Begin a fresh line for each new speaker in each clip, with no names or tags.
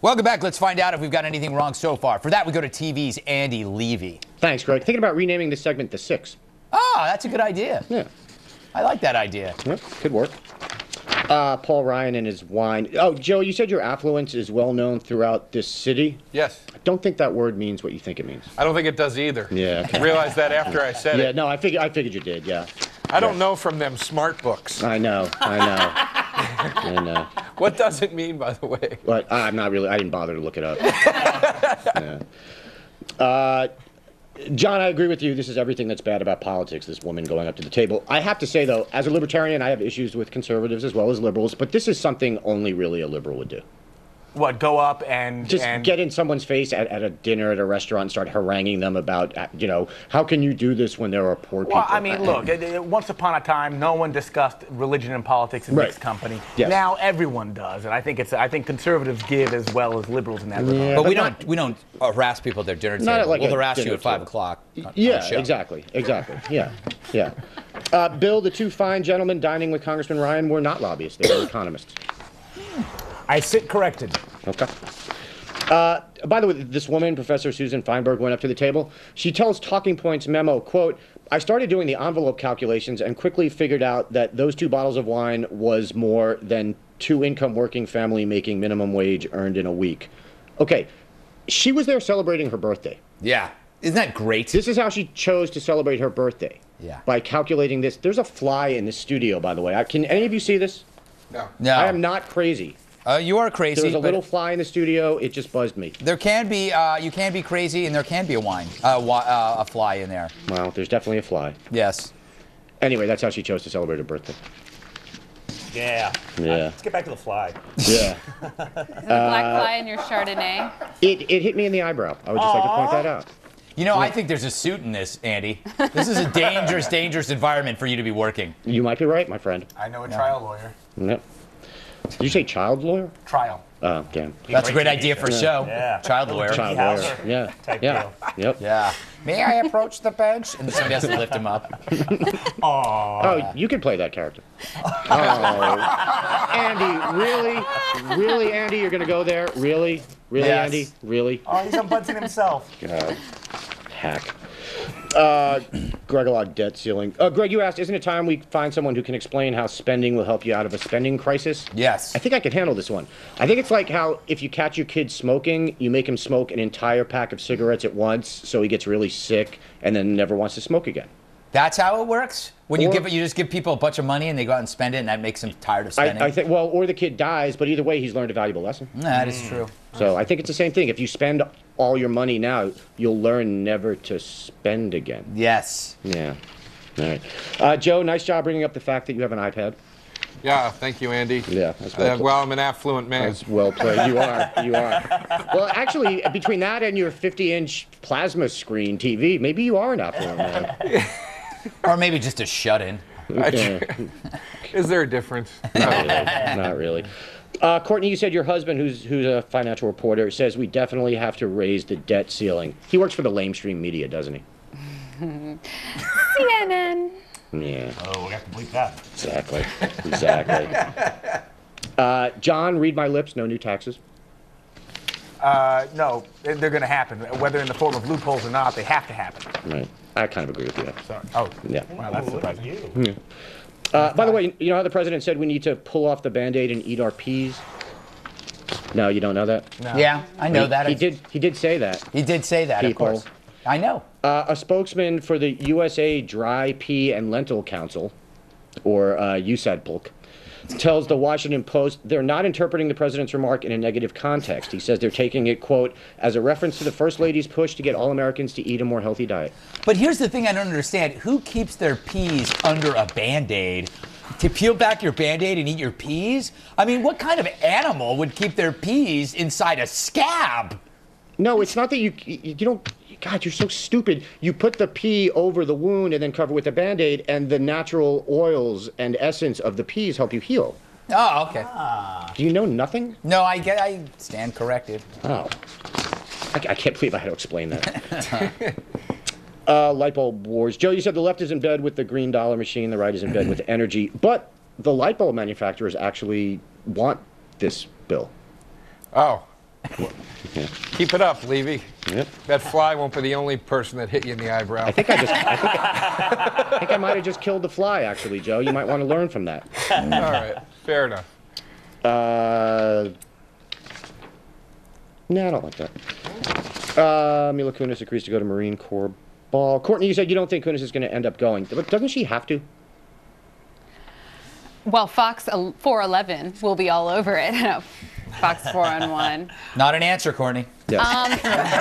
Welcome back. Let's find out if we've got anything wrong so far. For that, we go to TV's Andy Levy.
Thanks, Greg. Thinking about renaming this segment The Six.
Ah, that's a good idea.
Yeah.
I like that idea.
Yep, could work. Paul Ryan and his wine. Oh, Joe, you said your affluence is well known throughout this city.
Yes.
I don't think that word means what you think it means.
I don't think it does either.
Yeah. Okay.
I realized that after I said it.
Yeah, no, I figured you did, yeah.
I don't know from them smart books.
I know. I know.
What does it mean, by the way?
But I'm not really, I didn't bother to look it up. Yeah. John, I agree with you. This is everything that's bad about politics, this woman going up to the table. I have to say, though, as a libertarian, I have issues with conservatives as well as liberals, but this is something only really a liberal would do.
What, go up and...
Just get in someone's face at a dinner at a restaurant and start haranguing them about, you know, how can you do this when there are poor people?
Well, I mean, look, once upon a time, no one discussed religion and politics in mixed company.
Yes.
Now everyone does, and I think conservatives give as well as liberals in that regard.
Yeah, but we don't harass people at their dinner table.
Not like
we'll harass you at 5 o'clock.
Yeah, exactly. Yeah. Bill, the two fine gentlemen dining with Congressman Ryan were not lobbyists. They were economists.
I sit corrected.
Okay. By the way, this woman, Professor Susan Feinberg, went up to the table. She tells Talking Points memo, quote, I started doing the envelope calculations and quickly figured out that those 2 bottles of wine was more than 2 income working family making minimum wage earned in a week. Okay, she was there celebrating her birthday.
Yeah. Isn't that great?
This is how she chose to celebrate her birthday.
Yeah.
By calculating this. There's a fly in the studio, by the way. Can any of you see this?
No.
No.
I am not crazy.
You are crazy.
There's a little fly in the studio. It just buzzed me.
There can be, you can be crazy, and there can be a fly in there.
Well, there's definitely a fly.
Yes.
Anyway, that's how she chose to celebrate her birthday.
Yeah. Let's get back to the fly.
Yeah.
Black fly in your Chardonnay.
It hit me in the eyebrow. I would just like to point that out.
You know, I think there's a suit in this, Andy. This is a dangerous, dangerous environment for you to be working.
You might be right, my friend.
I know a trial lawyer.
Yep. Did you say child lawyer?
Trial.
Oh, damn.
That's a great idea for a show.
Yeah.
Child lawyer.
Child lawyer. Yeah.
Type
Yeah.
deal.
Yep.
Yeah. May I approach the bench? And somebody has to lift him up.
Oh, you could play that character. Oh. Andy, really? Really, Andy, you're going to go there? Really? Really,
Yes.
Andy? Really?
Oh, he's unbuttoning himself.
God. Hack. Greg, a lot of debt ceiling. Greg, you asked, isn't it time we find someone who can explain how spending will help you out of a spending crisis?
Yes.
I think I can handle this one. I think it's like how if you catch your kid smoking, you make him smoke an entire pack of cigarettes at once so he gets really sick and then never wants to smoke again.
That's how it works? When you just give people a bunch of money and they go out and spend it, and that makes them tired of spending?
I think, well, or the kid dies, but either way, he's learned a valuable lesson.
That is true.
So I think it's the same thing. If you spend all your money now, you'll learn never to spend again.
Yes.
Yeah. All right. Joe, nice job bringing up the fact that you have an iPad.
Yeah, thank you, Andy.
Yeah, that's well played.
Well, I'm an affluent man.
That's well played. You are. You are. Well, actually, between that and your 50-inch plasma screen TV, maybe you are an affluent man.
Or maybe just a shut-in.
Is there a difference?
Not really. Courtney, you said your husband, who's a financial reporter, says we definitely have to raise the debt ceiling. He works for the lamestream media, doesn't he?
CNN.
Yeah.
Oh, we have to bleep that.
Exactly. John, read my lips. No new taxes.
No, they're going to happen. Whether in the form of loopholes or not, they have to happen.
Right. I kind of agree with you.
Sorry. Oh,
Yeah.
wow, that's surprising.
You.
By the way, you know how the president said we need to pull off the Band-Aid and eat our peas? No, you don't know that?
No.
Yeah, I know that.
He did say that.
He did say that,
People.
of course. I know.
A spokesman for the USA Dry Pea and Lentil Council, or USADPLC, tells the Washington Post they're not interpreting the president's remark in a negative context. He says they're taking it, quote, as a reference to the First Lady's push to get all Americans to eat a more healthy diet.
But here's the thing I don't understand. Who keeps their peas under a Band-Aid? To peel back your Band-Aid and eat your peas? I mean, what kind of animal would keep their peas inside a scab?
No, it's not that you don't... God, you're so stupid. You put the pea over the wound and then cover with a Band-Aid, and the natural oils and essence of the peas help you heal.
Oh, okay.
Do you know nothing?
No, I stand corrected.
Oh. I can't believe I had to explain that. Light bulb wars. Joe, you said the left is in bed with the green dollar machine, the right is in bed with energy, but the light bulb manufacturers actually want this bill.
Oh. Keep it up, Levy.
Yep.
That fly won't be the only person that hit you in the eyebrow.
I think I might have just killed the fly, actually, Joe. You might want to learn from that.
All right, fair enough.
No, I don't like that. Mila Kunis agrees to go to Marine Corps ball. Courtney, you said you don't think Kunis is going to end up going. But doesn't she have to?
Well, Fox 411 will be all over it. No, Fox 4-on-1.
Not an answer, Courtney.
Yeah.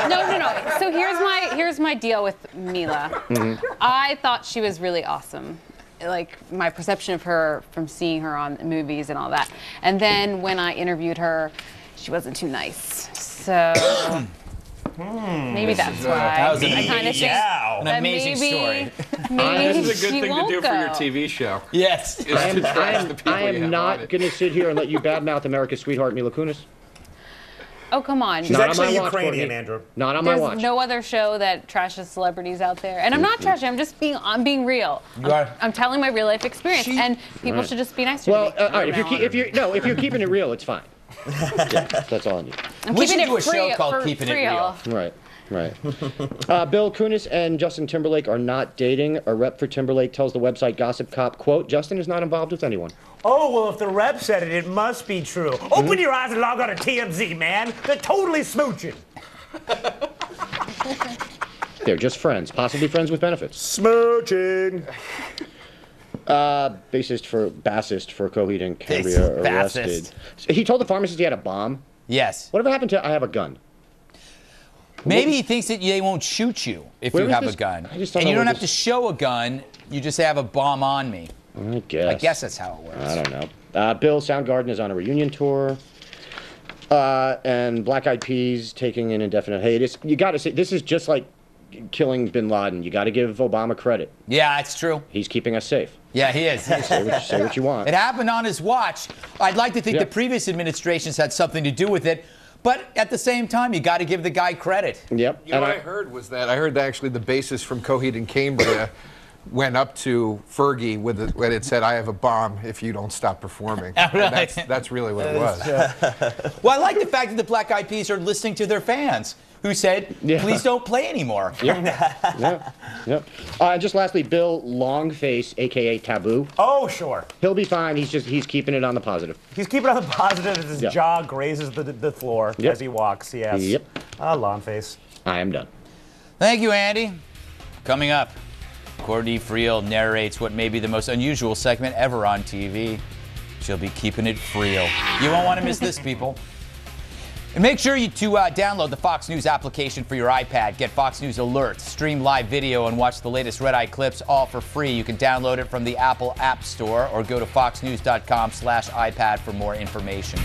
No. So here's my deal with Mila.
Mm-hmm.
I thought she was really awesome. Like, my perception of her from seeing her on movies and all that. And then when I interviewed her, she wasn't too nice. So maybe that's why.
That was
I kind of think
Yeah.
An amazing story.
Maybe
This is a good
she
thing to
won't
do
go.
for your TV show.
Yes.
Is to trash the people
I
you
am
have
not
on it.
going to sit here and let you badmouth America's sweetheart, Mila Kunis.
Oh, come on.
She's
Not on
actually
my watch,
Ukrainian,
Courtney.
Andrew.
Not on my
There's
watch.
no other show that trashes celebrities out there. And I'm not trashing, I'm being real.
You are.
I'm telling my real life experience. And people should just be nice to
Well,
me.
all right. If you're keeping it real, it's fine. Yeah, that's all I need.
I'm
We
keeping
should do
it
a show
free-
called
for
Keeping It
real.
Real.
Right. Bill Kunis and Justin Timberlake are not dating. A rep for Timberlake tells the website Gossip Cop, quote, Justin is not involved with anyone.
Oh, well, if the rep said it, it must be true. Open your eyes and log on to TMZ, man. They're totally smooching.
They're just friends, possibly friends with benefits.
Smooching.
Bassist for Coheed and Cambria
Bassist.
arrested. He told the pharmacist he had a bomb.
Yes.
Whatever happened to I have a gun?
Maybe he thinks that they won't shoot you if
Where
you
is
have
this-
a gun.
I just don't
And you
know
don't
where
have to
this-
show a gun. You just have a bomb on me.
I guess.
I guess that's how it works.
I don't know. Bill Soundgarden is on a reunion tour. And Black Eyed Peas taking an indefinite hiatus. You got to say, this is just like killing bin Laden. You got to give Obama credit.
Yeah, it's true.
He's keeping us safe.
Yeah, he is.
Say what you want.
It happened on his watch. I'd like to think
Yeah.
the previous administrations had something to do with it, but at the same time, you got to give the guy credit.
Yep.
You know what I heard was that actually the bassist from Coheed and Cambria went up to Fergie when it said, "I have a bomb if you don't stop performing."
Right.
That's really what it was.
Well, I like the fact that the Black Eyed Peas are listening to their fans who said,
Yeah.
please don't play anymore.
Yep. And just lastly, Bill Longface, a.k.a. Taboo.
Oh, sure.
He'll be fine. He's keeping it on the positive.
He's keeping on the positive as his
Yeah.
jaw grazes the floor
Yep.
as he walks. Yes.
Yep.
Lawn face.
I am done.
Thank you, Andy. Coming up, Courtney Friel narrates what may be the most unusual segment ever on TV. She'll be keeping it Friel. You won't want to miss this, people. And make sure to download the Fox News application for your iPad. Get Fox News alerts, stream live video, and watch the latest Red Eye clips all for free. You can download it from the Apple App Store or go to foxnews.com/iPad for more information.